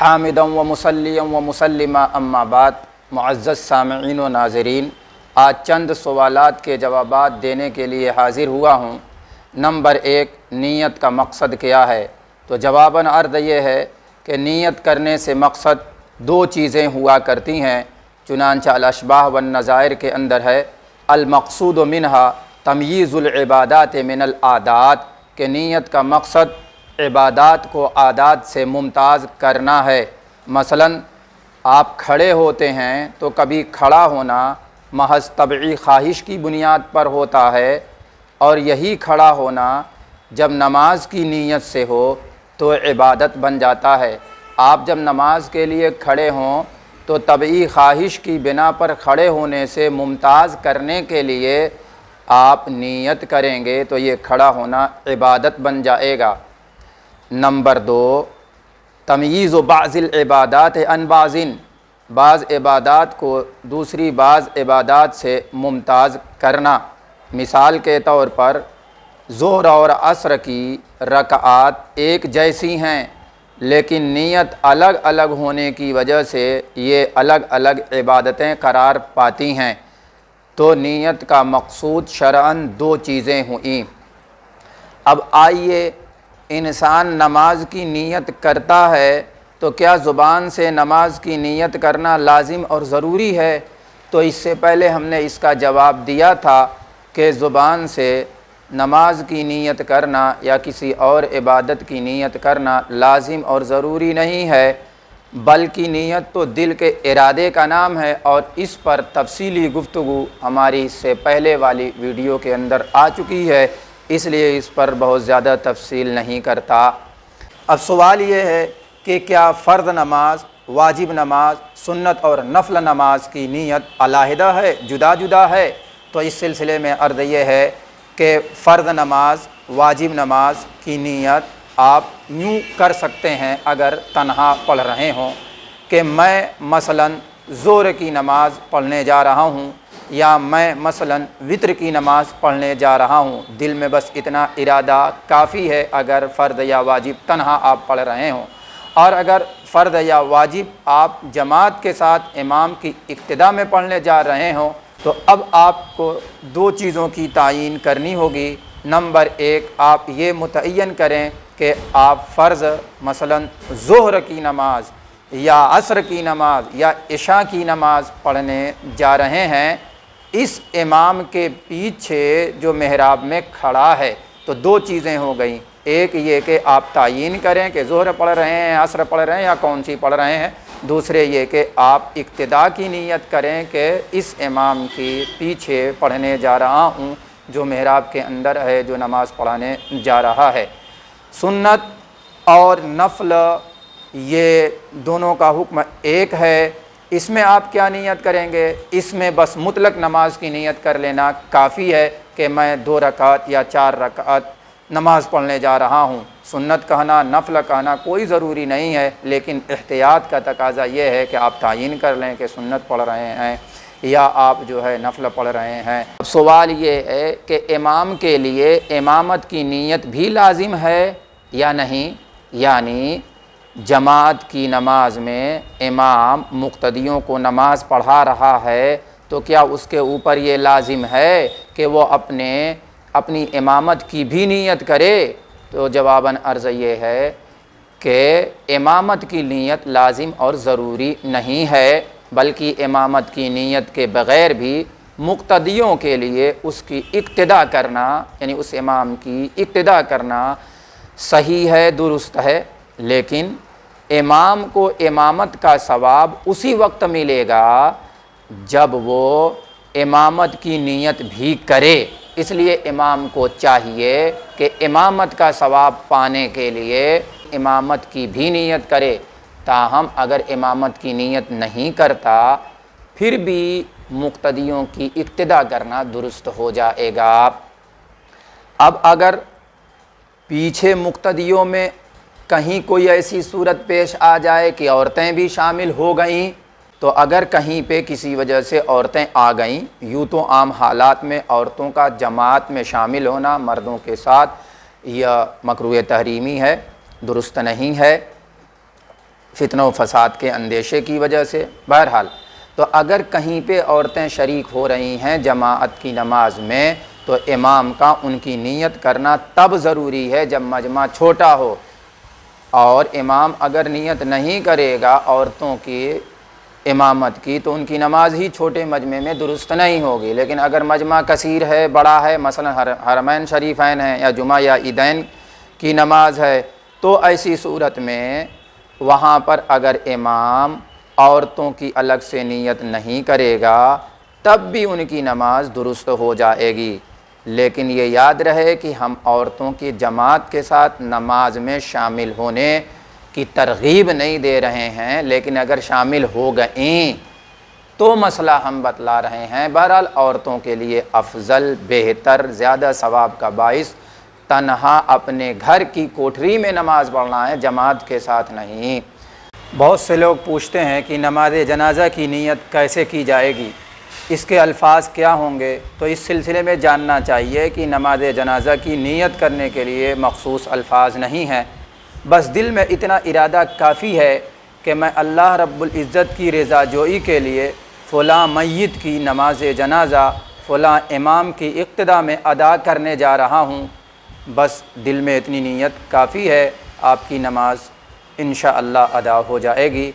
حامدا و مسلیا و مسلما اما بعد، معزز سامعین و ناظرین، آج چند سوالات کے جوابات دینے کے لیے حاضر ہوا ہوں۔ نمبر 1، نیت کا مقصد کیا ہے؟ تو جواباً عرض یہ ہے کہ نیت کرنے سے مقصد دو چیزیں ہوا کرتی ہیں، چنانچہ الاشباح والنظائر کے اندر ہے المقصود منہا تمییز العبادات من العادات، کہ نیت کا مقصد عبادات کو عادات سے ممتاز کرنا ہے۔ مثلاً آپ کھڑے ہوتے ہیں تو کبھی کھڑا ہونا محض طبعی خواہش کی بنیاد پر ہوتا ہے، اور یہی کھڑا ہونا جب نماز کی نیت سے ہو تو عبادت بن جاتا ہے۔ آپ جب نماز کے لیے کھڑے ہوں تو طبعی خواہش کی بنا پر کھڑے ہونے سے ممتاز کرنے کے لیے آپ نیت کریں گے تو یہ کھڑا ہونا عبادت بن جائے گا۔ نمبر 2، تمییز بعض العبادات عن بعض، بعض عبادات کو دوسری بعض عبادات سے ممتاز کرنا۔ مثال کے طور پر ظہر اور عصر کی رکعات ایک جیسی ہیں، لیکن نیت الگ الگ ہونے کی وجہ سے یہ الگ الگ عبادتیں قرار پاتی ہیں، تو نیت کا مقصود شرعاً دو چیزیں ہوئیں۔ اب آئیے، انسان نماز کی نیت کرتا ہے تو کیا زبان سے نماز کی نیت کرنا لازم اور ضروری ہے؟ تو اس سے پہلے ہم نے اس کا جواب دیا تھا کہ زبان سے نماز کی نیت کرنا یا کسی اور عبادت کی نیت کرنا لازم اور ضروری نہیں ہے، بلکہ نیت تو دل کے ارادے کا نام ہے، اور اس پر تفصیلی گفتگو ہماری اس سے پہلے والی ویڈیو کے اندر آ چکی ہے، اس لیے اس پر بہت زیادہ تفصیل نہیں کرتا۔ اب سوال یہ ہے کہ کیا فرض نماز، واجب نماز، سنت اور نفل نماز کی نیت علیحدہ ہے، جدا جدا ہے؟ تو اس سلسلے میں عرض یہ ہے کہ فرض نماز، واجب نماز کی نیت آپ یوں کر سکتے ہیں اگر تنہا پڑھ رہے ہوں کہ میں مثلاً ظہر کی نماز پڑھنے جا رہا ہوں، یا میں مثلاً وتر کی نماز پڑھنے جا رہا ہوں، دل میں بس اتنا ارادہ کافی ہے اگر فرض یا واجب تنہا آپ پڑھ رہے ہوں۔ اور اگر فرض یا واجب آپ جماعت کے ساتھ امام کی اقتداء میں پڑھنے جا رہے ہوں، تو اب آپ کو دو چیزوں کی تعیین کرنی ہوگی۔ نمبر 1، آپ یہ متعین کریں کہ آپ فرض مثلاً ظہر کی نماز یا عصر کی نماز یا عشاء کی نماز پڑھنے جا رہے ہیں اس امام کے پیچھے جو محراب میں کھڑا ہے۔ تو دو چیزیں ہو گئیں، ایک یہ کہ آپ تعیین کریں کہ ظہر پڑھ رہے ہیں، عصر پڑھ رہے ہیں یا کون سی پڑھ رہے ہیں، دوسرے یہ کہ آپ اقتداء کی نیت کریں کہ اس امام کی پیچھے پڑھنے جا رہا ہوں جو محراب کے اندر ہے، جو نماز پڑھانے جا رہا ہے۔ سنت اور نفل یہ دونوں کا حکم ایک ہے، اس میں آپ کیا نیت کریں گے؟ اس میں بس مطلق نماز کی نیت کر لینا کافی ہے کہ میں 2 رکعت یا 4 رکعت نماز پڑھنے جا رہا ہوں۔ سنت کہنا، نفل کہنا کوئی ضروری نہیں ہے، لیکن احتیاط کا تقاضا یہ ہے کہ آپ تعیین کر لیں کہ سنت پڑھ رہے ہیں یا آپ جو ہے نفل پڑھ رہے ہیں۔ اب سوال یہ ہے کہ امام کے لیے امامت کی نیت بھی لازم ہے یا نہیں؟ یعنی جماعت کی نماز میں امام مقتدیوں کو نماز پڑھا رہا ہے تو کیا اس کے اوپر یہ لازم ہے کہ وہ اپنی امامت کی بھی نیت کرے؟ تو جواباً عرض یہ ہے کہ امامت کی نیت لازم اور ضروری نہیں ہے، بلکہ امامت کی نیت کے بغیر بھی مقتدیوں کے لیے اس کی اقتداء کرنا، یعنی اس امام کی اقتداء کرنا صحیح ہے، درست ہے، لیکن امام کو امامت کا ثواب اسی وقت ملے گا جب وہ امامت کی نیت بھی کرے۔ اس لیے امام کو چاہیے کہ امامت کا ثواب پانے کے لیے امامت کی بھی نیت کرے، تاہم اگر امامت کی نیت نہیں کرتا پھر بھی مقتدیوں کی اقتداء کرنا درست ہو جائے گا۔ اب اگر پیچھے مقتدیوں میں کہیں کوئی ایسی صورت پیش آ جائے کہ عورتیں بھی شامل ہو گئیں، تو اگر کہیں پہ کسی وجہ سے عورتیں آ گئیں، یوں تو عام حالات میں عورتوں کا جماعت میں شامل ہونا مردوں کے ساتھ یہ مکروہ تحریمی ہے، درست نہیں ہے، فتنہ و فساد کے اندیشے کی وجہ سے۔ بہرحال تو اگر کہیں پہ عورتیں شریک ہو رہی ہیں جماعت کی نماز میں تو امام کا ان کی نیت کرنا تب ضروری ہے جب مجمع چھوٹا ہو، اور امام اگر نیت نہیں کرے گا عورتوں کی امامت کی تو ان کی نماز ہی چھوٹے مجمع میں درست نہیں ہوگی۔ لیکن اگر مجمع کثیر ہے، بڑا ہے، مثلا حرمین شریفین ہیں یا جمعہ یا عیدین کی نماز ہے، تو ایسی صورت میں وہاں پر اگر امام عورتوں کی الگ سے نیت نہیں کرے گا تب بھی ان کی نماز درست ہو جائے گی۔ لیکن یہ یاد رہے کہ ہم عورتوں کی جماعت کے ساتھ نماز میں شامل ہونے کی ترغیب نہیں دے رہے ہیں، لیکن اگر شامل ہو گئیں تو مسئلہ ہم بتلا رہے ہیں۔ بہرحال عورتوں کے لیے افضل، بہتر، زیادہ ثواب کا باعث تنہا اپنے گھر کی کوٹھری میں نماز پڑھنا ہے، جماعت کے ساتھ نہیں۔ بہت سے لوگ پوچھتے ہیں کہ نماز جنازہ کی نیت کیسے کی جائے گی، اس کے الفاظ کیا ہوں گے؟ تو اس سلسلے میں جاننا چاہیے کہ نماز جنازہ کی نیت کرنے کے لیے مخصوص الفاظ نہیں ہیں، بس دل میں اتنا ارادہ کافی ہے کہ میں اللہ رب العزت کی رضا جوئی کے لیے فلاں میت کی نماز جنازہ فلاں امام کی اقتداء میں ادا کرنے جا رہا ہوں، بس دل میں اتنی نیت کافی ہے، آپ کی نماز انشاءاللہ ادا ہو جائے گی۔